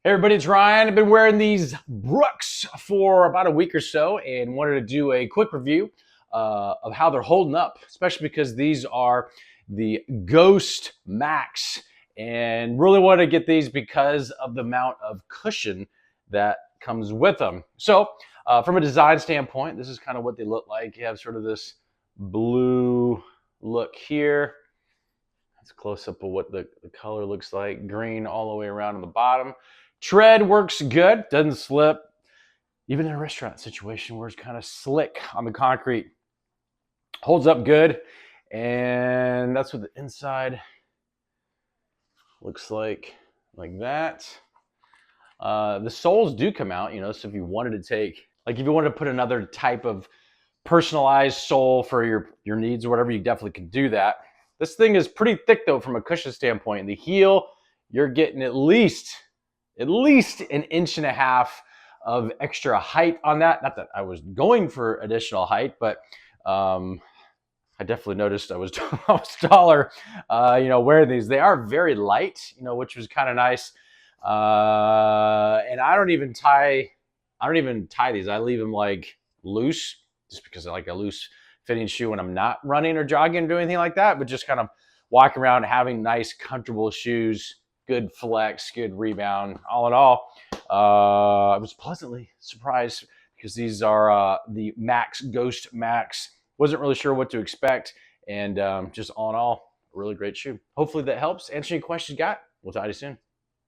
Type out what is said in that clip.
Hey everybody, it's Ryan. I've been wearing these Brooks for about a week or so and wanted to do a quick review of how they're holding up, especially because these are the Ghost Max and really wanted to get these because of the amount of cushion that comes with them. So from a design standpoint, this is kind of what they look like. You have sort of this blue look here. That's a close up of what the color looks like. Green all the way around on the bottom. Tread works good, doesn't slip. Even in a restaurant situation where it's kind of slick on the concrete, holds up good. And that's what the inside looks like that. The soles do come out, so if you wanted to take, like if you wanted to put another type of personalized sole for your needs or whatever, you definitely can do that. This thing is pretty thick though from a cushion standpoint. The heel, you're getting at least an inch and a half of extra height on that. Not that I was going for additional height, but I definitely noticed I was taller, wearing these. They are very light, which was kind of nice. And I don't even tie these. I leave them like loose just because I like a loose fitting shoe when I'm not running or jogging or doing anything like that, but just kind of walking around having nice, comfortable shoes, good flex, good rebound. All in all, I was pleasantly surprised because these are the Max Ghost Max. Wasn't really sure what to expect, and just all in all, a really great shoe. Hopefully that helps. Answer any questions you got. We'll talk to you soon.